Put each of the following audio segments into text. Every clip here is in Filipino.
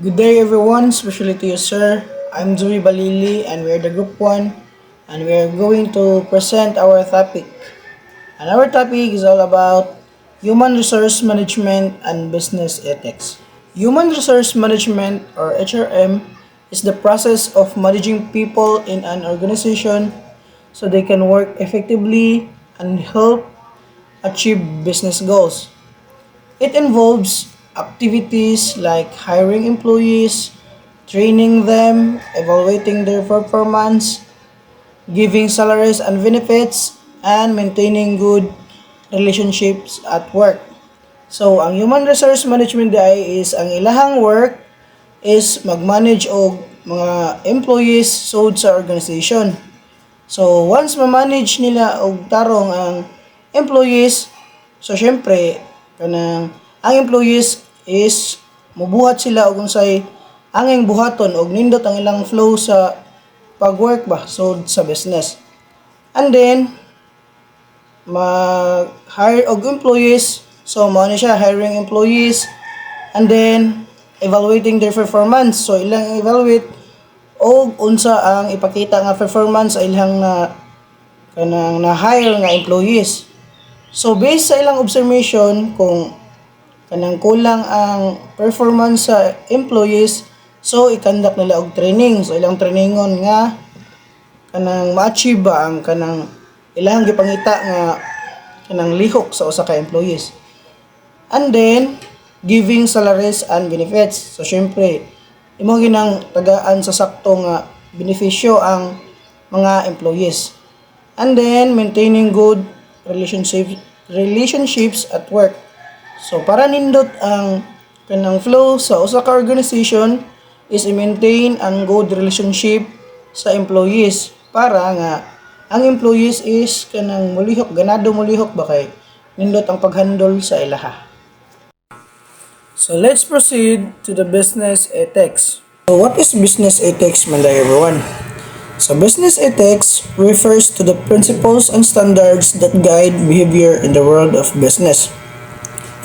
Good day everyone, especially to you sir. I'm Zuri Balili and we're the group 1 and we're going to present our topic. And our topic is all about human resource management and business ethics. Human resource management or HRM is the process of managing people in an organization so they can work effectively and help achieve business goals. It involves activities like hiring employees, training them, evaluating their performance, giving salaries and benefits, and maintaining good relationships at work. So, ang human resource management ay is ang ilahang work is mag-manage og mga employees sud sa organization. So, once ma-manage nila og tarong ang employees, so syempre kanang ang employees is mubuhat sila og unsay anging buhaton og nindot ang ilang flow sa pag-work ba so sa business. And then mag-hire og employees, so mao ni siya hiring employees and then evaluating their performance. So ilang evaluate o unsa ang ipakita nga performance sa ilang kanang na-hire nga employees. So based sa ilang observation kung kanang kulang ang performance sa employees, so i-conduct nila og training. So ilang trainingon nga kanang ma-achieve ba ang kanang ilang gipangita nga kanang lihok sa usa ka employees. And then giving salaries and benefits. So syempre imo ginang tagaan sa sakto nga benepisyo ang mga employees. And then maintaining good relationships at work. So para nindot ang kanang flow sa usa ka organization is i-maintain ang good relationship sa employees para nga ang employees is kanang mulihok ganado mulihok ba kay nindot ang paghandle sa ilaha. So let's proceed to the business ethics. So what is business ethics, Manday everyone? So business ethics refers to the principles and standards that guide behavior in the world of business.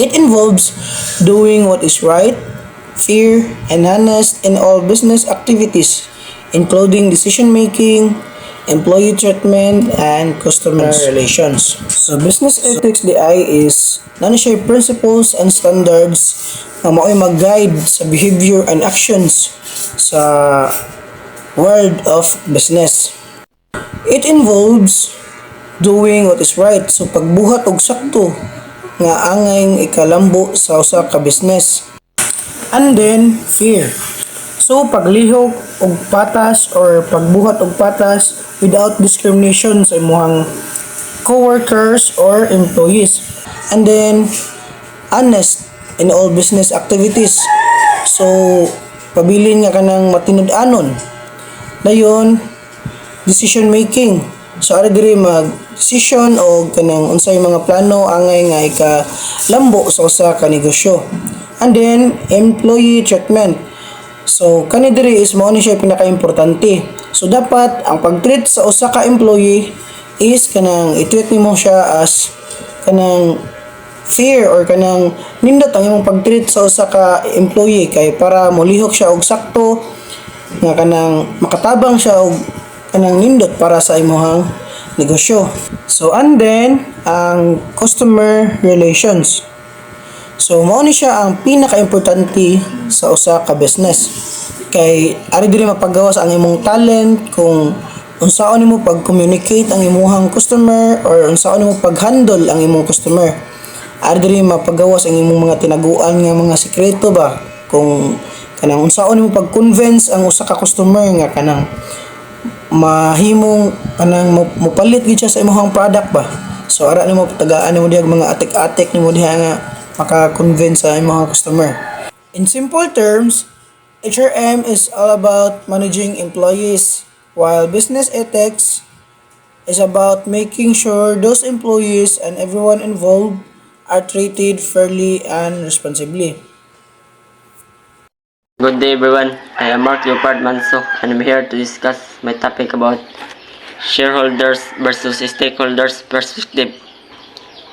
It involves doing what is right, fair, and honest in all business activities, including decision making, employee treatment, and customer relations. So business ethics DI is siya principles and standards na mao'y mag-guide sa behavior and actions sa world of business. It involves doing what is right, so pagbuhat og sakto nga angay ikalambo sa usa ka business. And then fair, so paglihok og patas or pagbuhat og patas without discrimination sa imong coworkers or employees. And then honest in all business activities, so pabilin nga kanang matinud-anon. Dayon decision making, so ari diri mag decision o kanang unsay mga plano angay nga ikalambo sa usa ka negosyo. And then employee treatment, so kani diri is mao ni siya pinaka-importante. So dapat ang pag-treat sa usa ka employee is kanang i-treat nimo siya as kanang fair or kanang nindot ang imong pag-treat sa usa ka employee kay para molihok siya og sakto nga kanang makatabang siya og kanang nindot para sa imong negosyo. So and then ang customer relations, so mao ni siya ang pinaka-importante sa usa ka business kay ari diri mapagawas ang imong talent kung unsaon nimo pag-communicate ang imong customer or unsaon nimo pag-handle ang imong customer. Ari diri mapagawas ang imong mga tinaguan nga mga sekreto ba kung kanang unsaon nimo pag-convince ang usa ka customer nga kanang mahimong kanang mopalit gid siya sa imong product ba. So ara nimo tagaan nimo diha mga atik-atik nimo diha nga maka-convince sa imong customer. In simple terms, HRM is all about managing employees, while business ethics is about making sure those employees and everyone involved are treated fairly and responsibly. Good day everyone, I am Mark Leopard Manso and I'm here to discuss my topic about shareholders versus stakeholders perspective.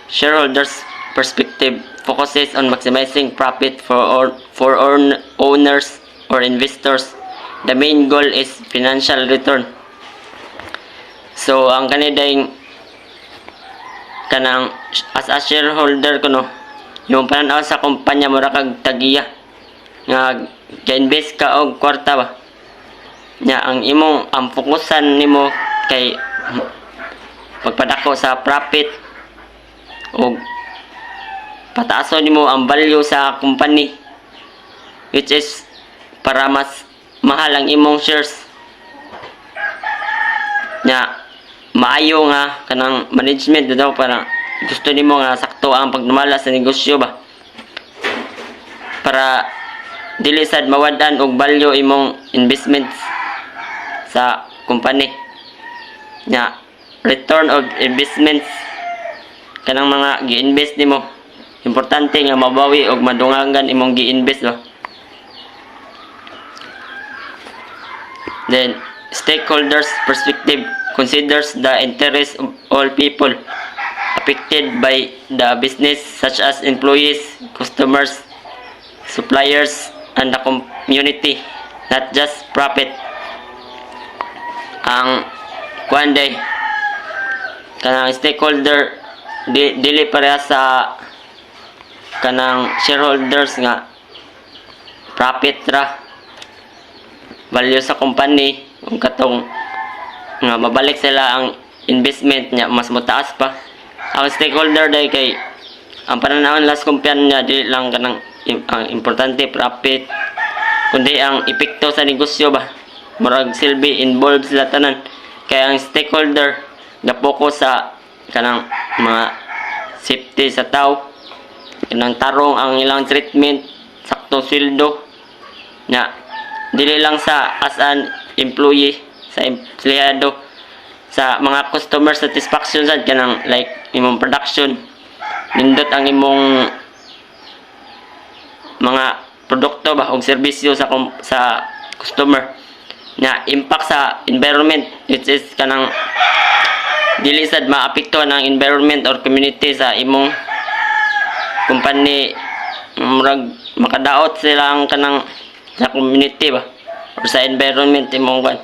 Shareholders perspective focuses on maximizing profit for owners or investors. The main goal is financial return. So ang kanilang kanang as a shareholder ko no, yung pananaw sa kumpanya mo ra kag tagiya nga ga-invest ka og kwarta ba. Nya ang imong ang fokusan nimo kay pagpadako sa profit o pataason nimo ang value sa company, which is para mas mahal ang imong shares. Nya maayo nga kanang management daw para gusto nimo nga sakto ang pagdumala sa negosyo ba, para dili sad mawadan og value imong investments sa company. Nya return of investments kanang mga gi-invest nimo, importante nga mabawi og madungangan imong gi-invest ba. Then stakeholders perspective considers the interest of all people affected by the business, such as employees, customers, suppliers, and the community, not just profit. Ang kuanday kanang stakeholder dili pareha sa kanang shareholders nga profit ra, value sa company, kung katong nga mabalik sila ang investment niya mas mataas pa. Ang stakeholder day kay ang pananawon las kumpanya dili lang kanang ang importante profit, kundi ang epekto sa negosyo ba, murag silbi involved sila tanan. Kaya ang stakeholder ga-focus sa kanang mga safety sa tao, kanang tarong ang ilang treatment, saktong sweldo nya, dili lang sa as an employee, sa empleyado, sa mga customer satisfaction sad kanang like imong production, nindot ang imong mga produkto ba og serbisyo sa customer, nya impact sa environment, which is kanang dili sad maapektuhan ang environment or community sa imong company, murag makadaot sila ang kanang sa community ba or sa environment imong kwan.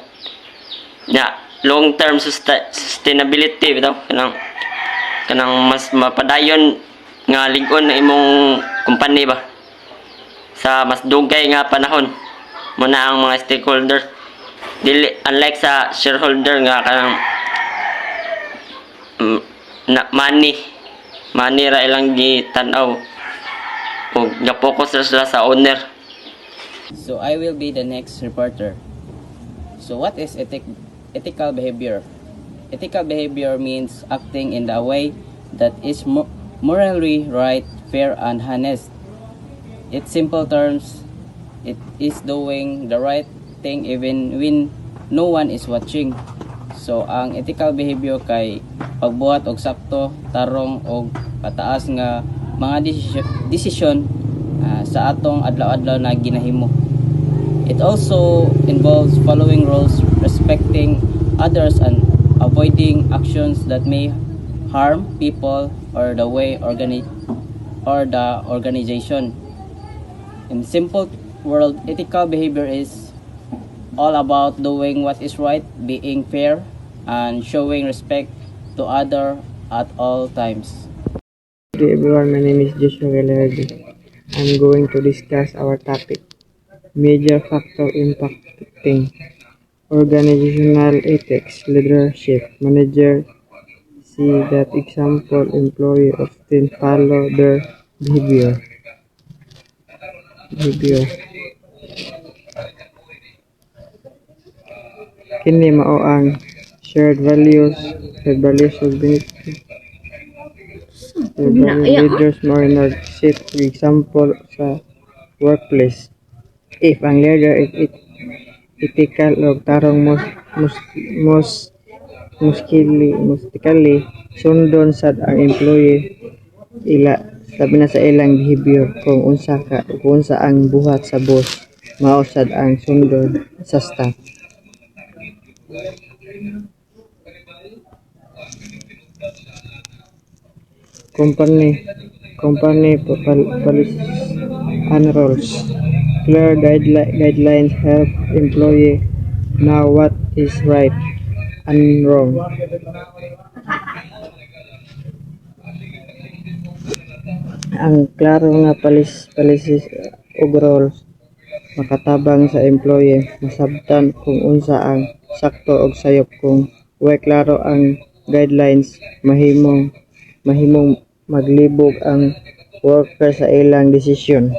Nya long term sustainability bitaw kanang mas mapadayon nga lig-on na imong company ba sa mas dugay nga panahon. Muna ang mga stakeholder dili unlike sa shareholder nga kanang money ra ilang gitanaw o ga-focus ra sila sa owner. So I will be the next reporter. So what is ethical behavior? Ethical behavior means acting in the way that is morally right, fair, and honest. In simple terms, it is doing the right thing even when no one is watching. So ang ethical behavior kay pagbuhat og sakto, tarong og pataas nga mga desisyon sa atong adlaw-adlaw na ginahimo. It also involves following rules, respecting others, and avoiding actions that may harm people or the organization. In simple world, ethical behavior is all about doing what is right, being fair, and showing respect to others at all times. Good day everyone, my name is Joshua Galardi. I'm going to discuss our topic, major factor impacting organizational ethics, leadership, manager. See that example, employee often follow their behavior. Kini mao ang shared values of leaders mo in set example sa workplace. If ang leader ethical o tarong mustically sundon sad ang employee ila sabi na sa ilang behavior, kung unsa ang buhat sa boss, mao sad ang sundon sa staff. Company policies and rules. Clear guidelines help employee know what is right and wrong. Ang klaro nga policies ug rules makatabang sa employee, masabtan kung unsa ang sakto ug sayop. Kung way klaro ang guidelines, mahimong maglibog ang worker sa ilang desisyon.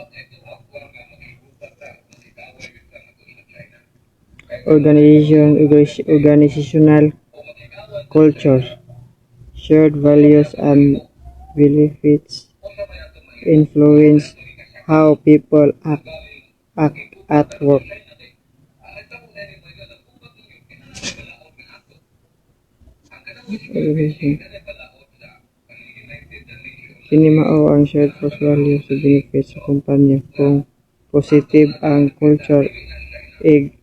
Organizational culture, shared values and benefits influence how people act at work. Kini mao ang shared values sa benefits sa kumpanya. Kung positive ang culture,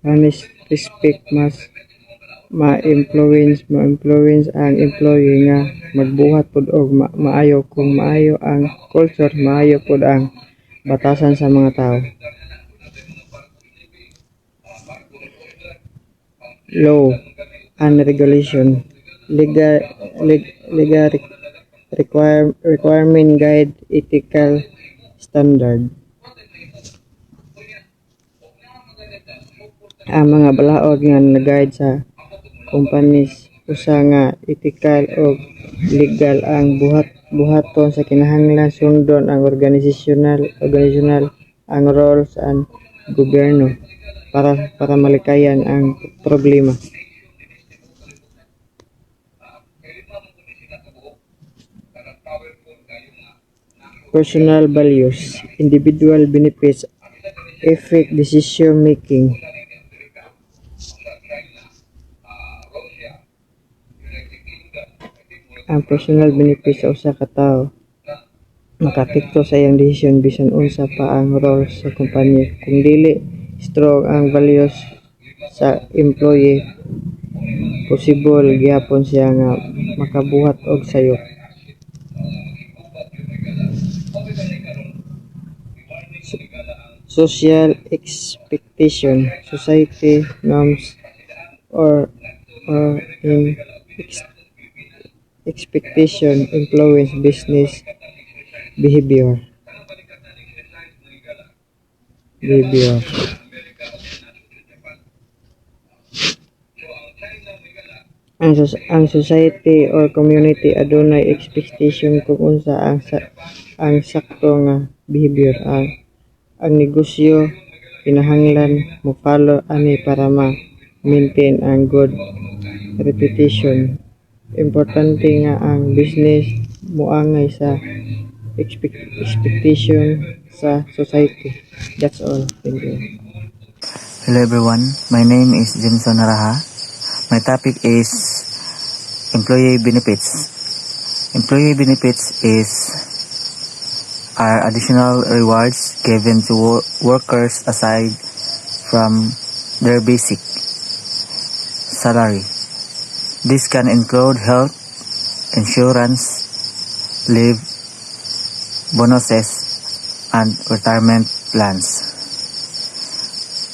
honest respect mas ma-influence ang employee nga magbuhat pud og maayo. Kung maayo ang culture, maayo pud ang batasan sa mga tao. Law and regulation, legal requirement guide ethical standard. Ang mga balaod nga nag-guide sa companies usa nga ethical o legal ang buhaton sa kinahanglan sundon ang organizational ang roles and gobyerno para malikayan ang problema. Personal values, individual benefits affect decision making. Ang personal benefits sa usa ka tawo makapekto sa iyang desisyon bisan unsa pa ang role sa kumpanya. Kung dili strong ang values sa employee, possible gyapon siya nga makabuhat og sayop. Social expectation, society norms or in expectation influence business behavior. Ang society or community adunay expectation kung unsa ang sakto nga behavior. Ang negosyo kinahanglan mo follow ani para ma-maintain ang good reputation. Importante nga ang business moangay sa expectation sa society. That's all. Thank you. Hello everyone, my name is Jimson Naraha. My topic is employee benefits. Employee benefits are additional rewards given to workers aside from their basic salary. This can include health, insurance, leave, bonuses, and retirement plans.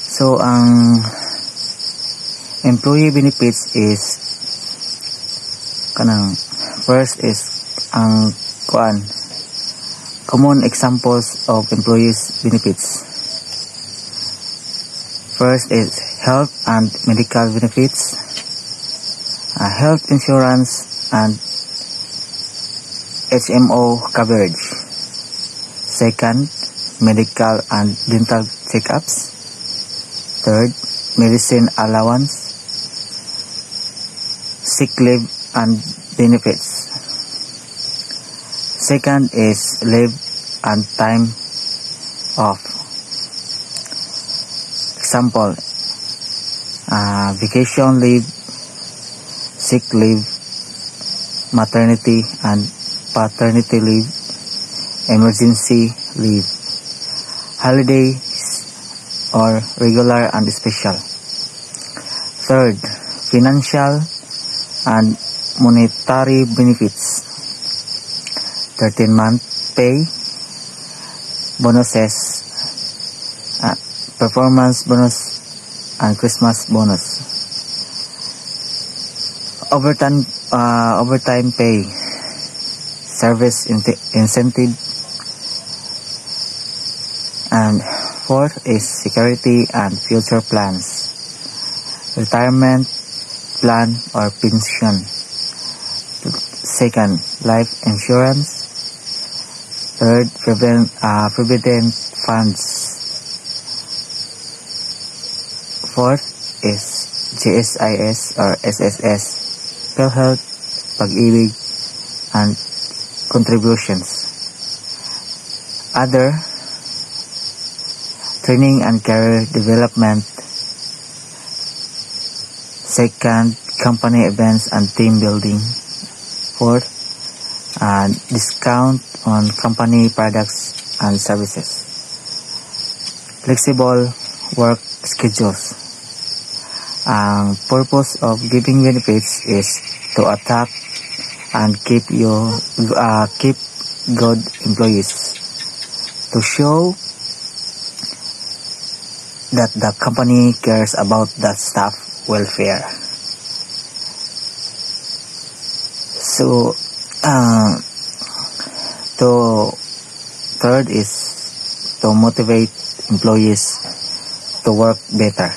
So, ang employee benefits is first is ang common examples of employees benefits. First is health and medical benefits, health insurance and HMO coverage. Second, medical and dental checkups. Third, medicine allowance, sick leave and benefits. Second is leave and time off. Example, vacation leave, sick leave, maternity and paternity leave, emergency leave, holidays or regular and special. Third, financial and monetary benefits. 13-month pay, bonuses, performance bonus, and Christmas bonus. Overtime pay, service incentive, and fourth is security and future plans, retirement plan or pension. Second, life insurance. Third, provident funds. Fourth is GSIS or SSS, PhilHealth, Pag-ibig, and contributions. Other, training and career development. Second, company events and team building. Fourth, discount on company products and services. Flexible work schedules. Ang purpose of giving benefits is to attract and keep good employees, to show that the company cares about the staff welfare. So, third is to motivate employees to work better,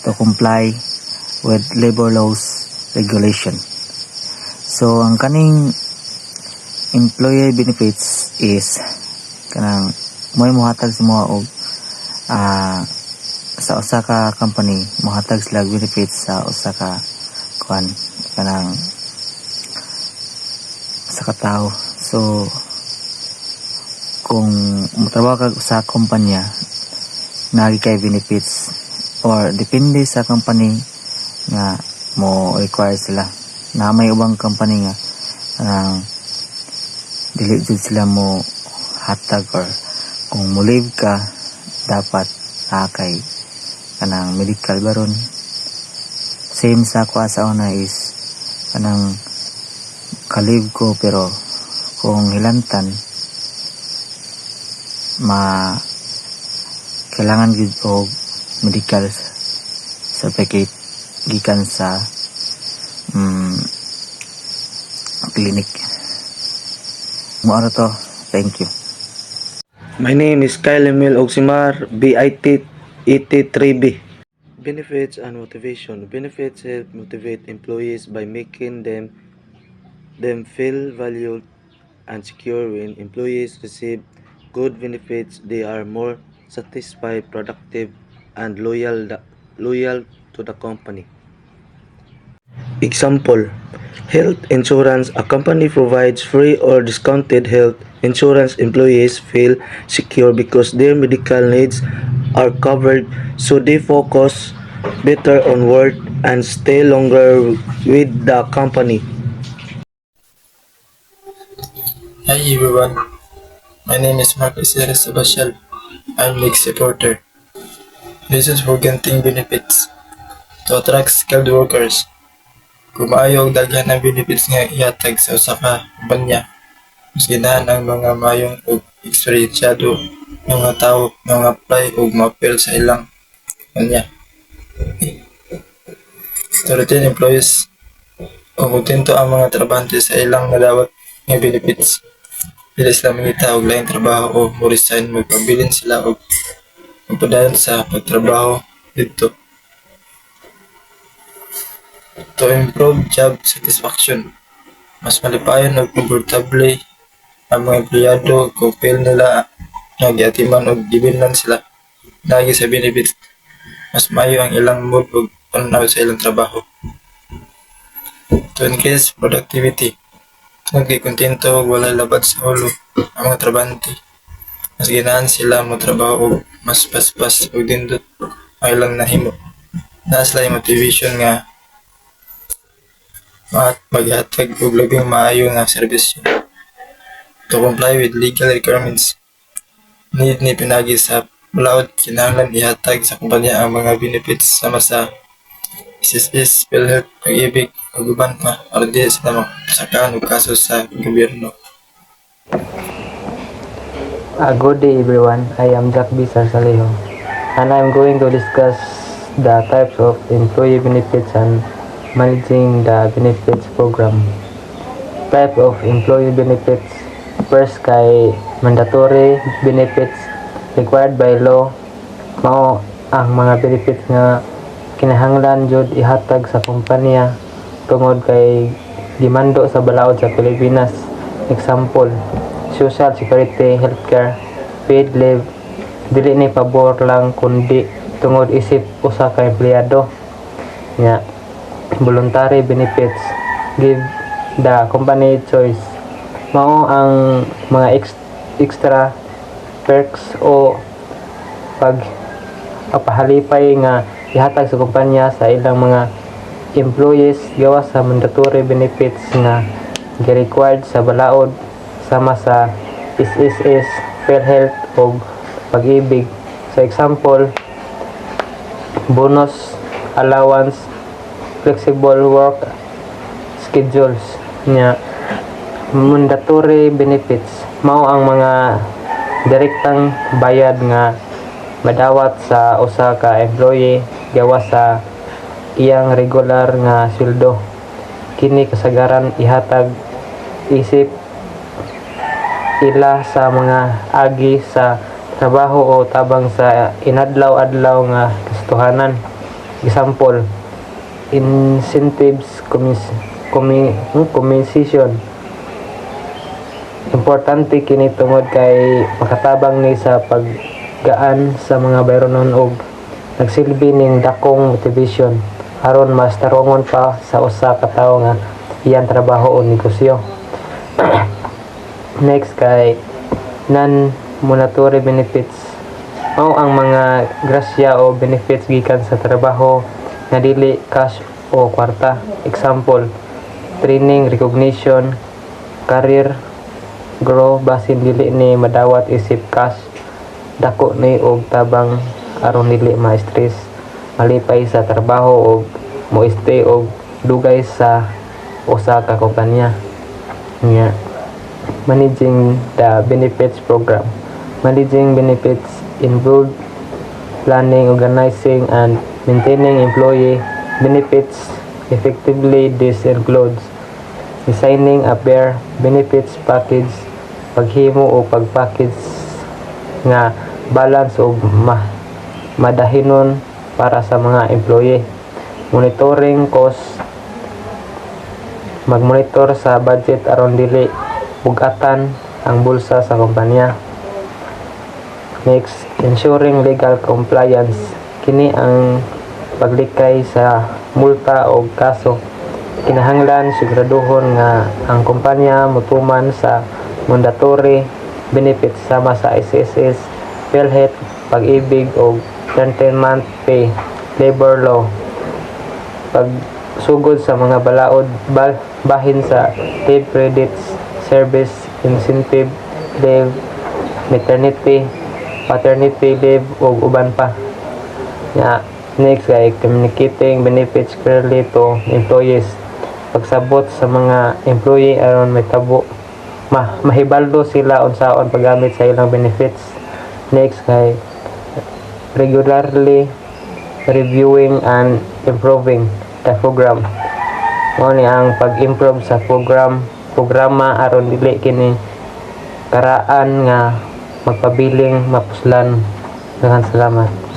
to comply with labor laws regulation. So, ang kaning employee benefits is kanang mo'y muhatag sa mga og sa usa ka company, muhatag sila benefits sa usa ka kanang sa katao. So, kung motrabaho ka sa kumpanya, nagi kay benefits, or depende sa company nga mo require sila. Na may ubang company nga dili jud sila mo hatag, or kung mo leave ka dapat kay kanang medical baron. Same sa ako sa una is kanang ka-leave ko, pero kung hilantan kailangan gid og medical certificate gikan sa clinic. Mo to. Thank you. My name is Kyle Emil Ogsimar, BIT 83B. Benefits and motivation. Benefits help motivate employees by making them feel valued and secure. When employees receive good benefits, they are more satisfied, productive, and loyal to the company. Example, health insurance. A company provides free or discounted health insurance. Employees feel secure because their medical needs are covered, so they focus better on work and stay longer with the company. Hi everyone, my name is Marcos Sebastian. I'm league supporter. Reasons for granting benefits: to attract skilled workers. Kung maayo og daghan ng benefits nga ihatag sa usa ka kumpanya, mas ganahan ang mga mayong og eksperyensyado mga tao nga apply og ma-appeal sa ilang kumpanya. To retain employees, o kontento ang mga trabahante sa ilang nadawat nga benefits. Dili sila mangita og laing trabaho o mo-resign, magpabilin sila og magpadayon sa pagtrabaho dito. To improve job satisfaction, mas malipayon og komportable ang mga empleyado kung feel nila nga giatiman og gibilan sila lagi sa benefits. Mas maayo ang ilang mood og panaw sa ilang trabaho. To increase productivity, kung kontento og walay labad sa ulo ang mga trabahante, mas ganahan sila mo trabaho og mas paspas og dindot ang ilang nahimo. Naa sila yung motivation nga maghatag og labing maayo nga serbisyo. To comply with legal requirements, need ni pinagi sa balaod, kinahanglan ihatag sa kumpanya ang mga benefits sama sa SSS, PhilHealth, Pag-ibig, ug uban pa, para di sila magsakahan og kaso sa gobyerno. Good day everyone, I am Jack B. Sarsalejo. and I'm going to discuss the types of employee benefits and managing the benefits program. Type of employee benefits. First kay mandatory benefits required by law. Mao ang mga benefits nga kinahanglan jud ihatag sa kumpanya tungod kay gimando sa balaod sa Pilipinas. Example, social security, healthcare, paid leave, dili ni pabor lang kundi tungod isip usa ka empleyado. Nya, voluntary benefits give the company choice. Mao ang mga extra perks o pahalipay nga ihatag sa kumpanya sa ilang mga employees gawas sa mandatory benefits nga gi-required sa balaod sama sa SSS, PhilHealth o pag-ibig. Sa example, bonus, allowance, flexible work schedules. Nya, mandatory benefits mao ang mga direktang bayad nga madawat sa usa ka employee gawas sa iyang regular nga sweldo. Kini kasagaran ihatag isip ila sa mga agi sa trabaho o tabang sa inadlaw-adlaw nga kastuhanan. Example, incentives, compensation. Importante kini tungod kay makatabang ni sa paggaan sa mga bayronon og nagsilbi ning dakong motivation aron mas tarongon pa sa usa ka tawo nga iyang trabaho o negosyo. Next kay non-monetary benefits. Mao ang mga grasya o benefits gikan sa trabaho nga dili cash o kwarta. Example, training, recognition, career grow basin dili ni madawat isip cash. Dako ni og tabang aron dili ma-stress malipay sa trabaho o mo-stay og dugay sa usa ka kompanya. Nya, managing the benefits program. Managing benefits involve planning, organizing, and maintaining employee benefits effectively. This includes designing a fair benefits package, paghimo o pagpackage nga balance o madahinon para sa mga employee. Monitoring cost, magmonitor sa budget aron dili bugatan ang bulsa sa kumpanya. Next, ensuring legal compliance. Kini ang paglikay sa multa o kaso. Kinahanglan siguraduhon nga ang kumpanya mutuman sa mandatory benefits sama sa SSS, PhilHealth, pag-ibig o 13-month pay, labor law. Pagsugod sa mga balaod bahin sa paid credits, service incentive leave, maternity, paternity leave o uban pa. Next ay communicating benefits clearly to employees. Pagsabot sa mga employee aron mahitabo mahibaldo sila unsaon paggamit sa ilang benefits. Next ay regularly reviewing and improving the program. Mao ni ang pag-improve sa programa aron dili kini karaan nga magpabiling mapuslan. Daghang salamat.